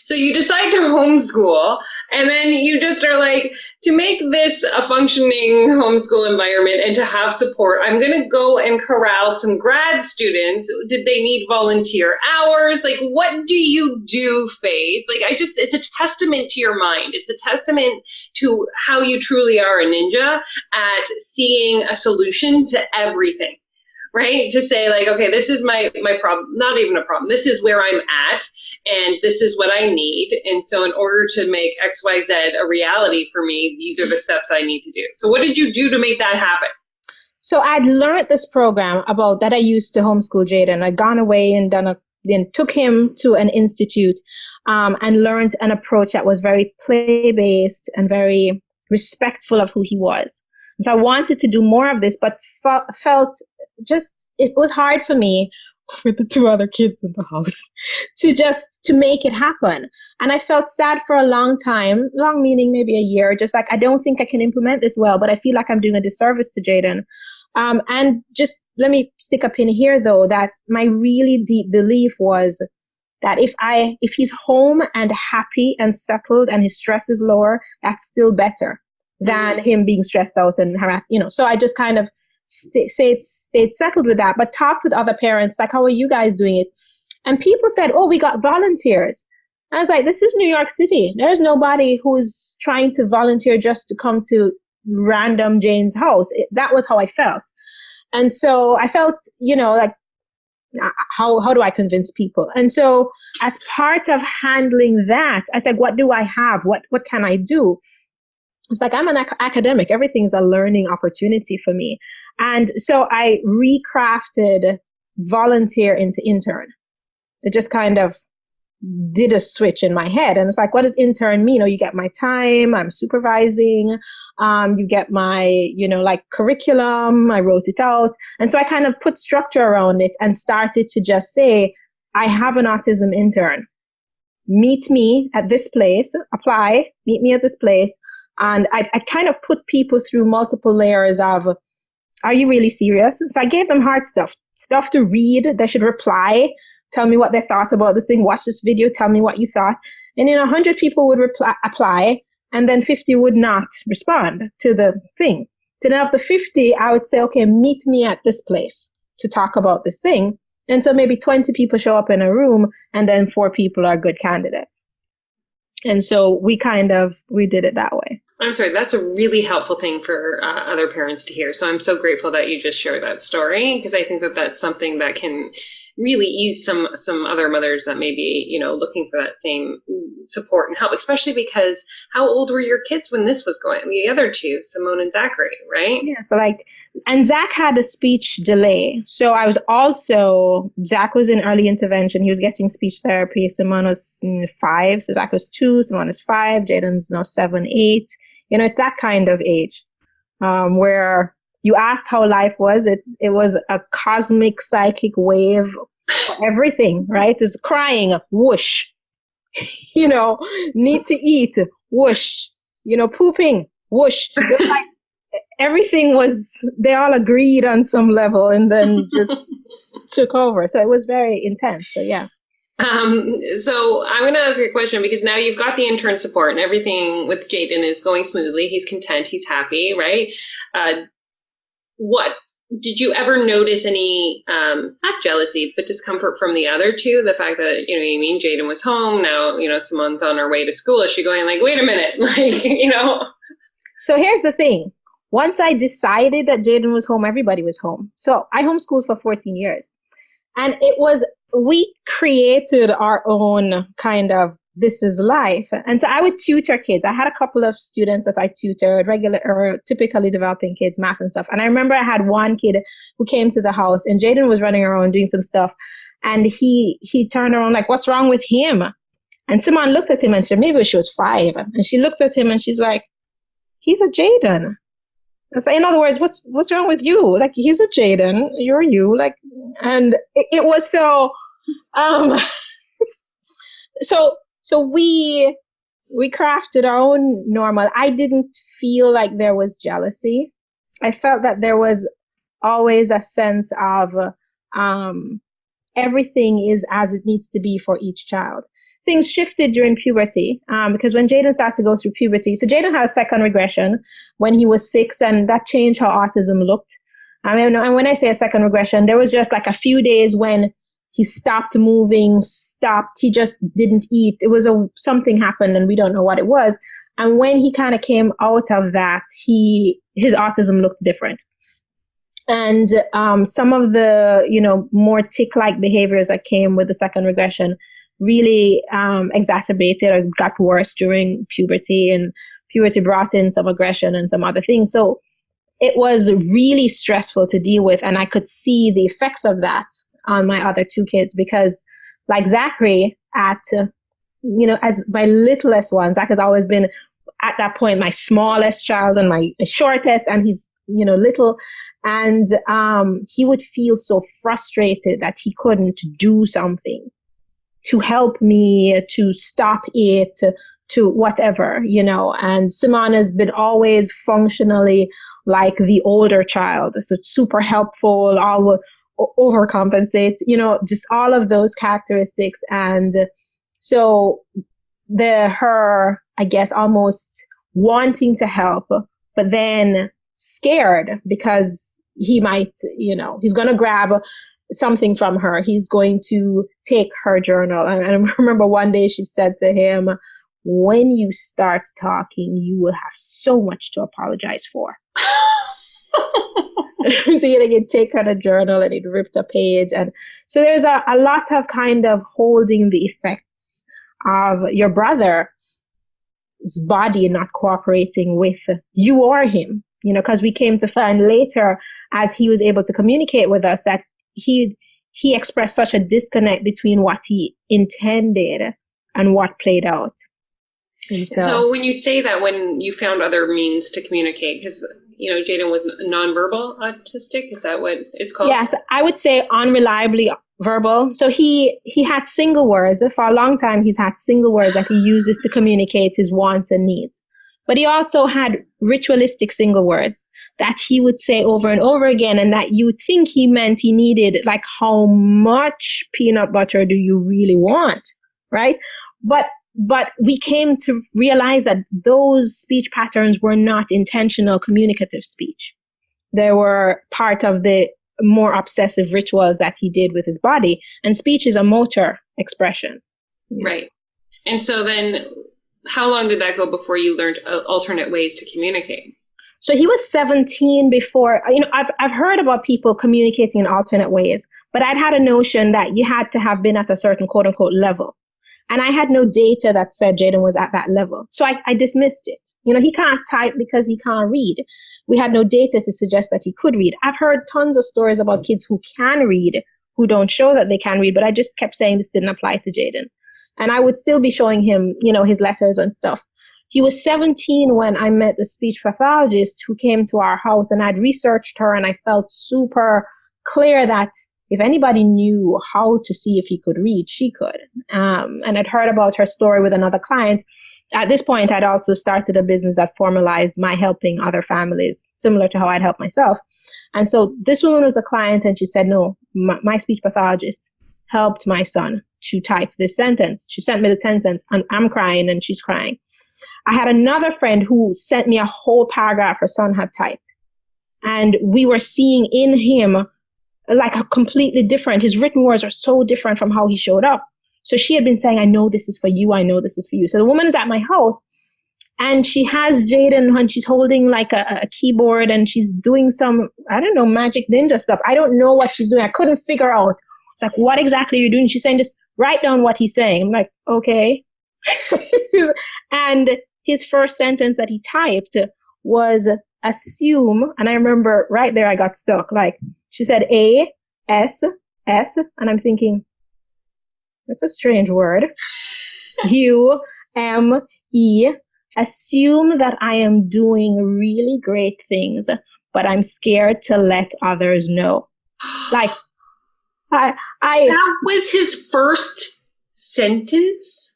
so you decide to homeschool, and then you just are like, to make this a functioning homeschool environment and to have support, I'm going to go and corral some grad students. Did they need volunteer hours? Like, what do you do, Faith? Like, it's a testament to your mind. It's a testament to how you truly are a ninja at seeing a solution to everything. Right? To say, like, okay, this is my problem, not even a problem. This is where I'm at, and this is what I need. And so in order to make XYZ a reality for me, these are the steps I need to do. So what did you do to make that happen? So I'd learned this program about that I used to homeschool Jaden. I'd gone away and then took him to an institute, and learned an approach that was very play-based and very respectful of who he was. So I wanted to do more of this, but felt just, it was hard for me with the 2 other kids in the house to make it happen. And I felt sad for a long time, long meaning maybe a year, just like, I don't think I can implement this well, but I feel like I'm doing a disservice to Jaden. And just let me stick a pin here though, that my really deep belief was that if he's home and happy and settled and his stress is lower, that's still better than him being stressed out and harassed, So I just kind of stayed settled with that, but talked with other parents, like, how are you guys doing it? And people said, oh, we got volunteers. I was like, this is New York City. There's nobody who's trying to volunteer just to come to random Jane's house. That was how I felt. And so I felt, like, how do I convince people? And so as part of handling that, I said, what do I have? What can I do? It's like, I'm an academic. Everything's a learning opportunity for me. And so I recrafted volunteer into intern. It just kind of did a switch in my head. And it's like, what does intern mean? You get my time, I'm supervising, you get my, like curriculum, I wrote it out. And so I kind of put structure around it and started to just say, I have an autism intern. Meet me at this place, apply, meet me at this place. And I kind of put people through multiple layers of, are you really serious? So I gave them hard stuff to read. They should reply, tell me what they thought about this thing, watch this video, tell me what you thought. And 100 people would apply, and then 50 would not respond to the thing. So then of the 50, I would say, okay, meet me at this place to talk about this thing. And so maybe 20 people show up in a room, and then 4 people are good candidates. And so we did it that way. I'm sorry, that's a really helpful thing for other parents to hear. So I'm so grateful that you just shared that story, because I think that that's something that can really ease some other mothers that may be, looking for that same support and help, especially because how old were your kids when this was going? The other two, Simone and Zachary, right? Yeah, so and Zach had a speech delay. So Zach was in early intervention. He was getting speech therapy. Simone was 5, so Zach was 2, Simone is 5, Jaden's now 7, 8. It's that kind of age where you asked how life was. It was a cosmic psychic wave for everything, right? It's crying, whoosh. Need to eat, whoosh. Pooping, whoosh. Like, everything they all agreed on some level and then just took over. So it was very intense. So yeah. So I'm going to ask you a question, because now you've got the intern support and everything with Jaden is going smoothly. He's content. He's happy, right? What did you ever notice any, not jealousy, but discomfort from the other two? The fact that, Jaden was home now, Simone's on her way to school. Is she going like, wait a minute, So here's the thing. Once I decided that Jaden was home, everybody was home. So I homeschooled for 14 years. And we created our own kind of, this is life. And so I would tutor kids. I had a couple of students that I tutored, typically developing kids, math and stuff. And I remember I had one kid who came to the house, and Jaden was running around doing some stuff. And he turned around like, what's wrong with him? And Simone looked at him, and maybe she was 5. And she looked at him and she's like, he's a Jaden. So in other words, what's wrong with you? Like, he's a Jaden, you're you. Like, and it was so, so we crafted our own normal. I didn't feel like there was jealousy. I felt that there was always a sense of everything is as it needs to be for each child. Things shifted during puberty because when Jaden started to go through puberty, so Jaden had a second regression when he was 6, and that changed how autism looked. And when I say a second regression, there was just like a few days when he stopped moving, he just didn't eat. It was something happened and we don't know what it was. And when he kind of came out of that, his autism looked different. And some of the, more tick-like behaviors that came with the second regression really exacerbated or got worse during puberty, and puberty brought in some aggression and some other things. So it was really stressful to deal with, and I could see the effects of that on my other 2 kids, because like Zachary as my littlest one, Zach has always been at that point my smallest child and my shortest, and he's little, and he would feel so frustrated that he couldn't do something to help me, to stop it, to whatever, and Simone has been always functionally like the older child, so it's super helpful, overcompensate, just all of those characteristics. And so her, I guess, almost wanting to help, but then scared because he might, he's going to grab something from her. He's going to take her journal. And I remember one day she said to him, when you start talking, you will have so much to apologize for. So he'd take out a journal and he'd ripped a page. And so there's a lot of kind of holding the effects of your brother's body not cooperating with you or him, because we came to find later as he was able to communicate with us that he expressed such a disconnect between what he intended and what played out. And so when you say that, when you found other means to communicate, because Jaden was nonverbal autistic, is that what it's called? Yes, I would say unreliably verbal. So he had single words. For a long time, he's had single words that he uses to communicate his wants and needs. But he also had ritualistic single words that he would say over and over again, and that you would think he meant he needed, like, how much peanut butter do you really want, right? But we came to realize that those speech patterns were not intentional communicative speech. They were part of the more obsessive rituals that he did with his body. And speech is a motor expression. Right. And so then how long did that go before you learned alternate ways to communicate? So he was 17 before, I've heard about people communicating in alternate ways, but I'd had a notion that you had to have been at a certain quote unquote level. And I had no data that said Jaden was at that level. So I dismissed it. He can't type because he can't read. We had no data to suggest that he could read. I've heard tons of stories about kids who can read, who don't show that they can read, but I just kept saying this didn't apply to Jaden. And I would still be showing him, his letters and stuff. He was 17 when I met the speech pathologist who came to our house, and I'd researched her, and I felt super clear that if anybody knew how to see if he could read, she could. And I'd heard about her story with another client. At this point, I'd also started a business that formalized my helping other families, similar to how I'd helped myself. And so this woman was a client, and she said, no, my speech pathologist helped my son to type this sentence. She sent me the sentence, and I'm crying, and she's crying. I had another friend who sent me a whole paragraph her son had typed. And we were seeing in him like a completely different, his written words are so different from how he showed up. So she had been saying, I know this is for you. I know this is for you. So the woman is at my house, and she has Jaden when she's holding like a keyboard, and she's doing some, magic ninja stuff. I don't know what she's doing. I couldn't figure out. It's like, what exactly are you doing? She's saying, just write down what he's saying. I'm like, okay. And his first sentence that he typed was assume. And I remember right there, I got stuck. Like, she said A, S, S. And I'm thinking, that's a strange word. U, M, E. Assume that I am doing really great things, but I'm scared to let others know. Like, I that was his first sentence?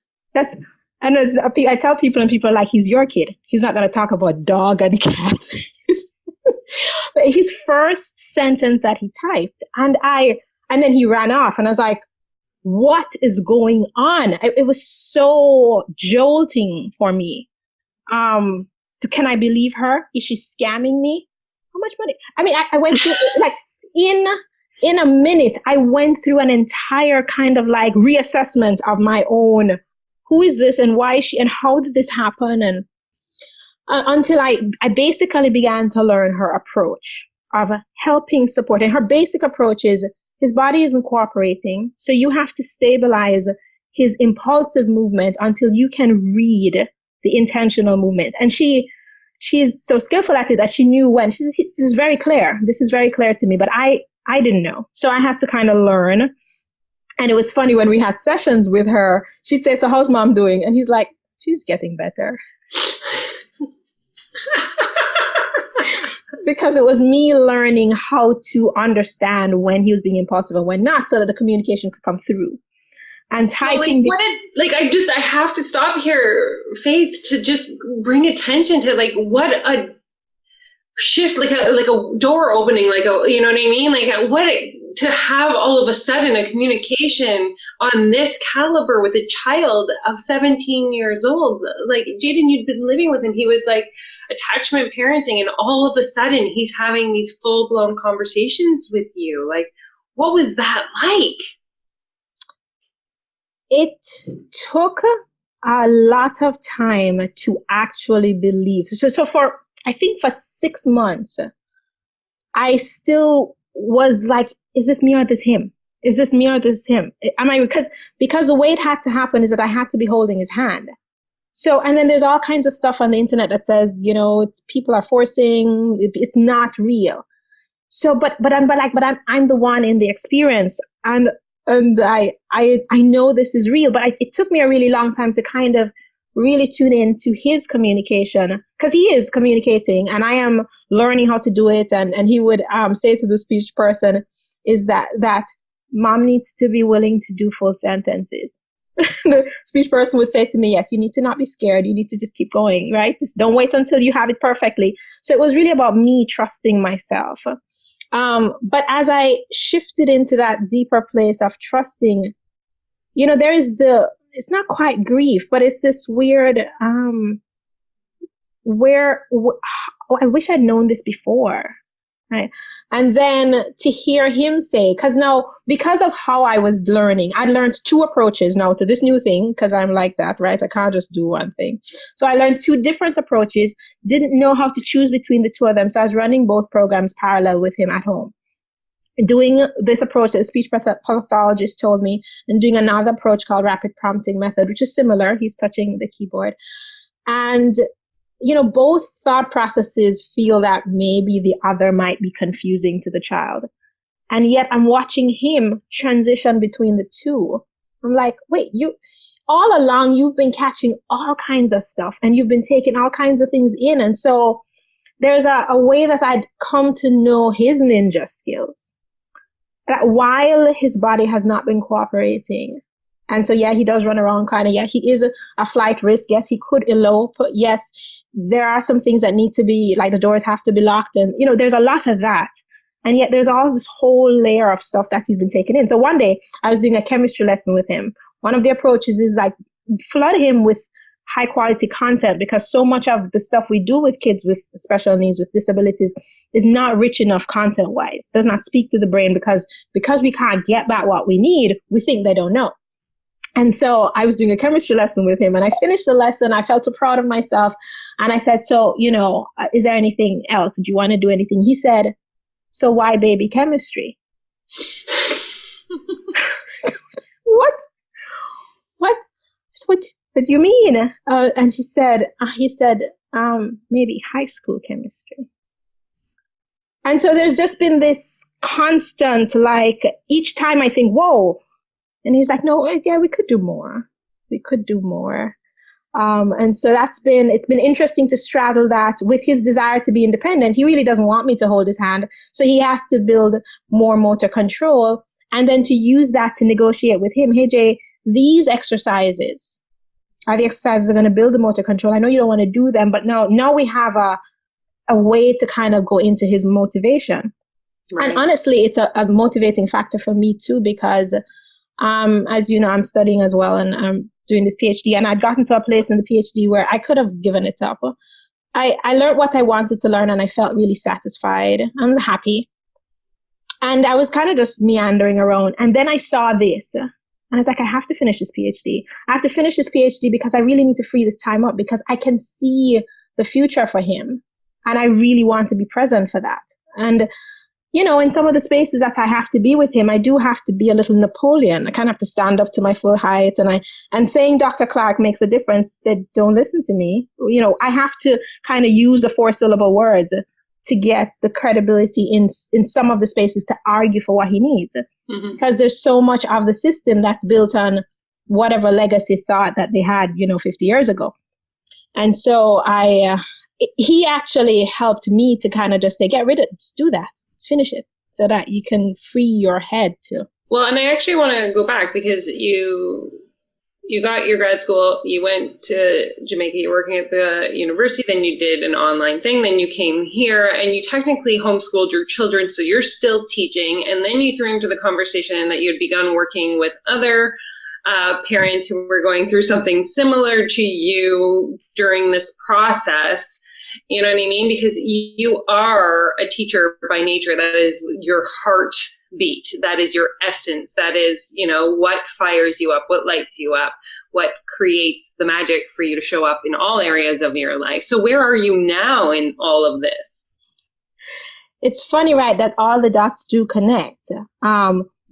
And I tell people, and people are like, he's your kid. He's not going to talk about dog and cat. His first sentence that he typed, and then he ran off, and I was like, what is going on? It was so jolting for me. Can I believe her? Is she scamming me? How much money? I mean, I went through, like, in a minute, I went through an entire kind of like reassessment of my own. Who is this, and why is she, and how did this happen? And until I basically began to learn her approach of helping support. And her basic approach is his body isn't cooperating, so you have to stabilize his impulsive movement until you can read the intentional movement. And she's so skillful at it that she knew when. This is very clear. This is very clear to me, but I didn't know. So I had to kind of learn. And it was funny when we had sessions with her, she'd say, so how's mom doing? And he's like, she's getting better. Because it was me learning how to understand when he was being impulsive and when not, so that the communication could come through. And typing. So I have to stop here, Faith, to just bring attention to like what a shift, like a door opening, you know what I mean? to have all of a sudden a communication on this caliber with a child of 17 years old. Like, Jaden, you'd been living with him. He was like attachment parenting, and all of a sudden he's having these full-blown conversations with you. Like, what was that like? It took a lot of time to actually believe. So for, I think for 6 months, I still was like, is this me or this him? Is this me or this him? Am I, because the way it had to happen is that I had to be holding his hand. So, and then there's all kinds of stuff on the internet that says, it's people are forcing, it's not real. So, but I'm the one in the experience, and I know this is real, but it took me a really long time to kind of really tune in to his communication, because he is communicating and I am learning how to do it. And he would say to the speech person is that mom needs to be willing to do full sentences. The speech person would say to me, yes, you need to not be scared. You need to just keep going, right? Just don't wait until you have it perfectly. So it was really about me trusting myself. But as I shifted into that deeper place of trusting, there is it's not quite grief, but it's this weird, I wish I'd known this before. Right. And then to hear him say, because of how I was learning, I learned 2 approaches now to this new thing, because I'm like that, right? I can't just do one thing. So I learned 2 different approaches, didn't know how to choose between the 2 of them. So I was running both programs parallel with him at home, doing this approach that the speech pathologist told me, and doing another approach called rapid prompting method, which is similar. He's touching the keyboard. And both thought processes feel that maybe the other might be confusing to the child. And yet I'm watching him transition between the 2. I'm like, wait, all along you've been catching all kinds of stuff and you've been taking all kinds of things in. And so there's a way that I'd come to know his ninja skills, that while his body has not been cooperating. And so, yeah, he does run around kind of, yeah, he is a flight risk. Yes, he could elope. Yes, there are some things that need to be, like the doors have to be locked. And, there's a lot of that. And yet there's all this whole layer of stuff that he's been taking in. So one day I was doing a chemistry lesson with him. One of the approaches is like flood him with high quality content, because so much of the stuff we do with kids with special needs, with disabilities, is not rich enough content wise, does not speak to the brain, because we can't get back what we need. We think they don't know. And so I was doing a chemistry lesson with him, and I finished the lesson. I felt so proud of myself. And I said, so, is there anything else? Do you want to do anything? He said, so why baby chemistry? What do you mean? And he said, maybe high school chemistry. And so there's just been this constant, like, each time I think, whoa. And he's like, no, yeah, we could do more. And so it's been interesting to straddle that with his desire to be independent. He really doesn't want me to hold his hand. So he has to build more motor control, and then to use that to negotiate with him. Hey, Jay, these exercises are the exercises that are going to build the motor control. I know you don't want to do them, but now we have a way to kind of go into his motivation. Right. And honestly, it's a motivating factor for me too, because as you know, I'm studying as well, and I'm doing this PhD, and I'd gotten to a place in the PhD where I could have given it up. I learned what I wanted to learn, and I felt really satisfied. I was happy. And I was kind of just meandering around. And then I saw this, and I was like, I have to finish this PhD. I have to finish this PhD because I really need to free this time up, because I can see the future for him. And I really want to be present for that. And in some of the spaces that I have to be with him, I do have to be a little Napoleon. I kind of have to stand up to my full height. And saying Dr. Clarke makes a difference. They don't listen to me. I have to kind of use the 4-syllable words to get the credibility in some of the spaces to argue for what he needs. Because there's so much of the system that's built on whatever legacy thought that they had, 50 years ago. And so he actually helped me to kind of just say, get rid of it, just do that. Finish it so that you can free your head too. Well, and I actually want to go back, because you you got your grad school, you went to Jamaica, you're working at the university, then you did an online thing, then you came here and you technically homeschooled your children, so you're still teaching. And then you threw into the conversation that you had begun working with other parents who were going through something similar to you during this process. You know what I mean? Because you are a teacher by nature. That is your heartbeat. That is your essence. That is, what fires you up, what lights you up, what creates the magic for you to show up in all areas of your life. So where are you now in all of this? It's funny, right, that all the dots do connect.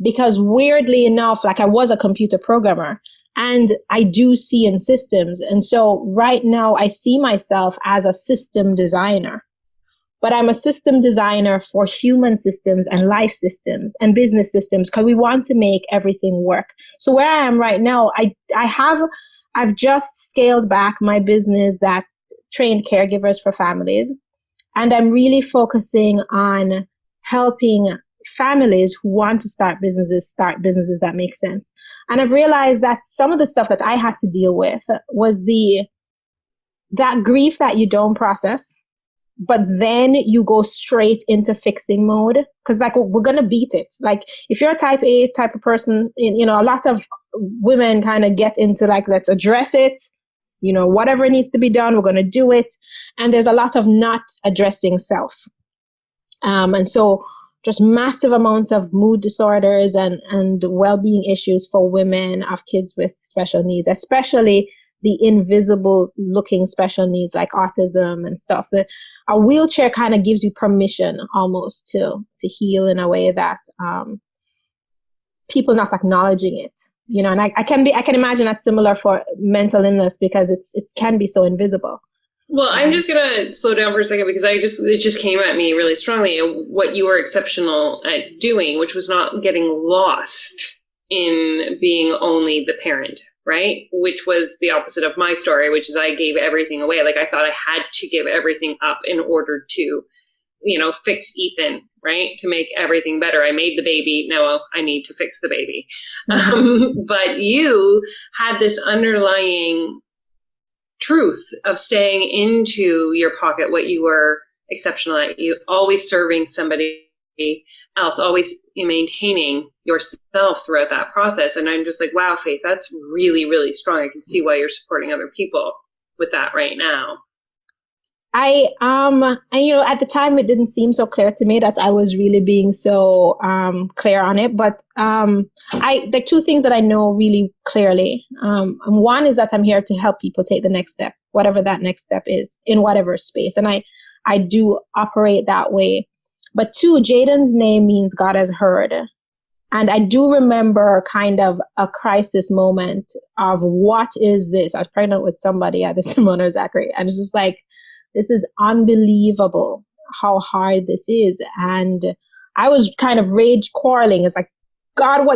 Because weirdly enough, like I was a computer programmer. And I do see in systems. And so right now I see myself as a system designer, but I'm a system designer for human systems and life systems and business systems because we want to make everything work. So where I am right now, I've just scaled back my business that trained caregivers for families. And I'm really focusing on helping families who want to start businesses that make sense. And I've realized that some of the stuff that I had to deal with was that grief that you don't process, but then you go straight into fixing mode. Cause like we're going to beat it. Like if you're a type A type of person, a lot of women kind of get into like, let's address it. Whatever needs to be done, we're going to do it. And there's a lot of not addressing self. And so just massive amounts of mood disorders and well-being issues for women of kids with special needs, especially the invisible looking special needs like autism and stuff. A wheelchair kind of gives you permission almost to heal in a way that people not acknowledging it. And I can imagine that's similar for mental illness because it can be so invisible. Well, I'm just going to slow down for a second because it just came at me really strongly what you were exceptional at doing, which was not getting lost in being only the parent, right? Which was the opposite of my story, which is I gave everything away. Like I thought I had to give everything up in order to, fix Ethan, right? To make everything better. I made the baby. Now I need to fix the baby. But you had this underlying truth of staying into your pocket, what you were exceptional at, you always serving somebody else, always maintaining yourself throughout that process. And I'm just like, wow, Faith, that's really, really strong. I can see why you're supporting other people with that right now. And at the time it didn't seem so clear to me that I was really being so clear on it. But there are two things that I know really clearly. And one is that I'm here to help people take the next step, whatever that next step is, in whatever space. And I do operate that way. But two, Jaden's name means God has heard. And I do remember kind of a crisis moment of what is this? I was pregnant with somebody at the Simona Zachary. And it's just like, this is unbelievable how hard this is. And I was kind of rage quarreling. It's like, God,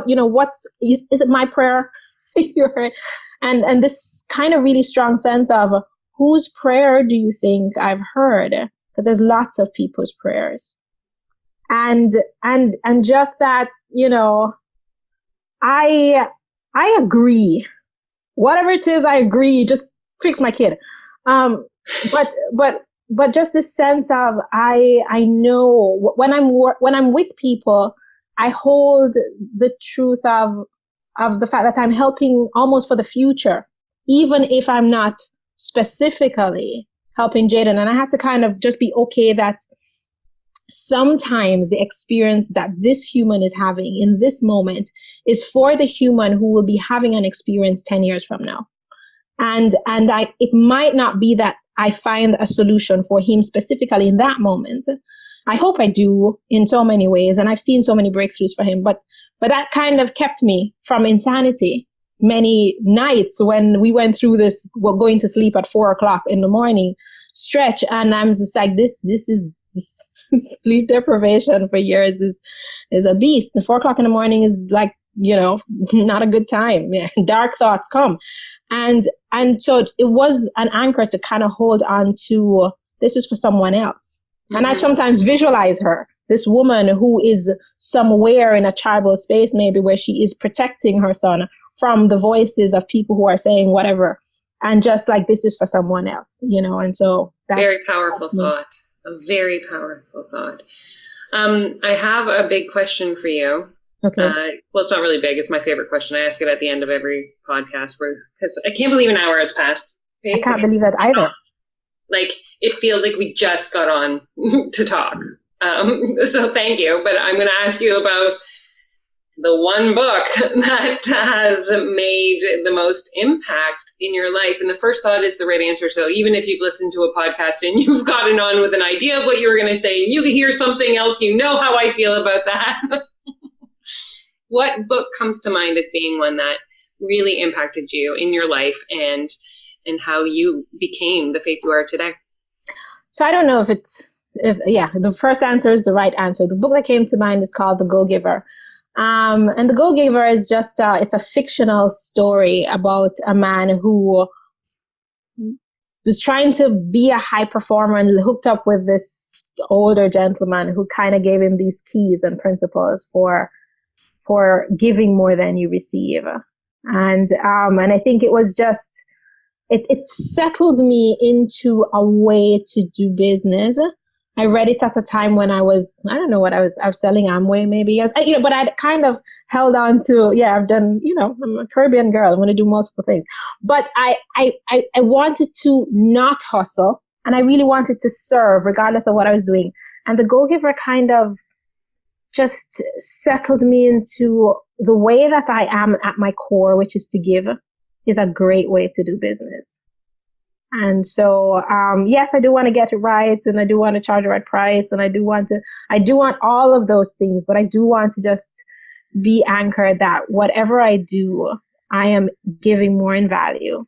is it my prayer? and this kind of really strong sense of whose prayer do you think I've heard? Because there's lots of people's prayers. And just that, I agree. Whatever it is, I agree. Just fix my kid. But just this sense of I know when I'm with people, I hold the truth of the fact that I'm helping almost for the future, even if I'm not specifically helping Jaden. And I had to kind of just be okay that sometimes the experience that this human is having in this moment is for the human who will be having an experience 10 years from now. And it might not be that I find a solution for him specifically in that moment. I hope I do in so many ways. And I've seen so many breakthroughs for him, but that kind of kept me from insanity many nights when we went through this, we're going to sleep at 4:00 in the morning stretch. And I'm just like, this sleep deprivation for years is a beast. And 4:00 in the morning is like, not a good time. Yeah, dark thoughts come. And so it was an anchor to kind of hold on to, this is for someone else. Mm-hmm. And I sometimes visualize her, this woman who is somewhere in a tribal space, maybe where she is protecting her son from the voices of people who are saying whatever, and just like, this is for someone else, and so that's very powerful thought. A very powerful thought. I have a big question for you. Okay. Well, it's not really big. It's my favorite question. I ask it at the end of every podcast because I can't believe an hour has passed. I can't believe that either. Like, it feels like we just got on to talk. So thank you. But I'm going to ask you about the one book that has made the most impact in your life. And the first thought is the right answer. So even if you've listened to a podcast and you've gotten on with an idea of what you were going to say, and you hear something else, you know how I feel about that. What book comes to mind as being one that really impacted you in your life and how you became the faith you are today? So I don't know if the first answer is the right answer. The book that came to mind is called The Go-Giver. And The Go-Giver is just, it's a fictional story about a man who was trying to be a high performer and hooked up with this older gentleman who kind of gave him these keys and principles for giving more than you receive. And I think it was just, it settled me into a way to do business. I read it at a time when I was selling Amway maybe. But I'd kind of held on to, I've done, I'm a Caribbean girl. I'm going to do multiple things. But I wanted to not hustle, and I really wanted to serve regardless of what I was doing. And the Go-Giver kind of just settled me into the way that I am at my core, which is to give, is a great way to do business. And so, yes, I do want to get it right, and I do want to charge the right price, and I do want all of those things, but I do want to just be anchored that whatever I do, I am giving more in value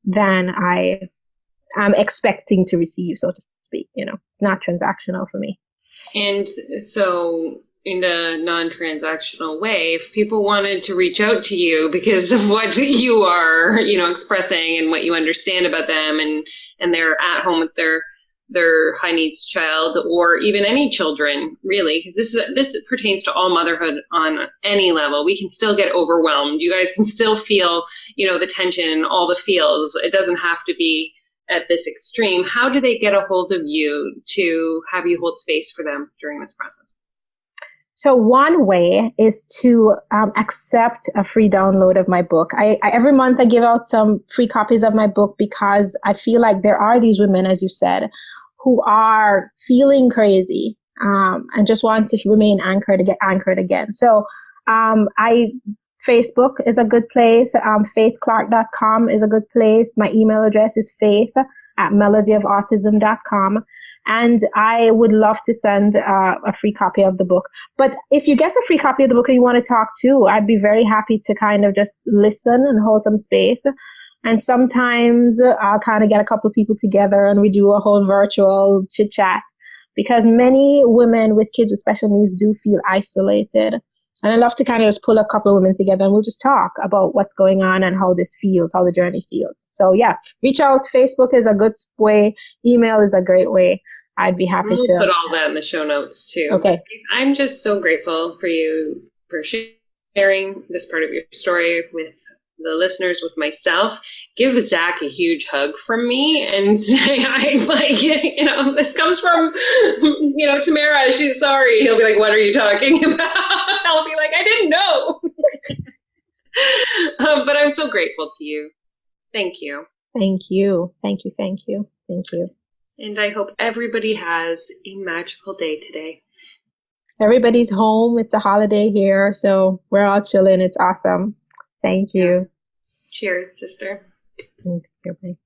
than I am expecting to receive, so to speak. It's not transactional for me. And so, in a non-transactional way, if people wanted to reach out to you because of what you are, expressing and what you understand about them, and they're at home with their high needs child, or even any children, really, because this pertains to all motherhood on any level. We can still get overwhelmed. You guys can still feel, the tension, all the feels. It doesn't have to be at this extreme. How do they get a hold of you to have you hold space for them during this process? So one way is to accept a free download of my book. I every month I give out some free copies of my book because I feel like there are these women, as you said, who are feeling crazy and just want to remain anchored, to get anchored again. So Facebook is a good place. faithclarke.com is a good place. My email address is faith@melodyofautism.com. And I would love to send a free copy of the book. But if you get a free copy of the book and you want to talk too, I'd be very happy to kind of just listen and hold some space. And sometimes I'll kind of get a couple of people together and we do a whole virtual chit chat, because many women with kids with special needs do feel isolated. And I love to kind of just pull a couple of women together and we'll just talk about what's going on and how this feels, how the journey feels. So reach out. Facebook is a good way. Email is a great way. I'd be happy to put all that in the show notes too. Okay. I'm just so grateful for you for sharing this part of your story with the listeners, with myself. Give Zach a huge hug from me and say, this comes from, Tamara, she's sorry. He'll be like, what are you talking about? I'll be like, I didn't know. But I'm so grateful to you. Thank you. Thank you. Thank you. Thank you. Thank you. And I hope everybody has a magical day today. Everybody's home. It's a holiday here, so we're all chilling. It's awesome. Thank you. Cheers, sister. Thank you. Bye.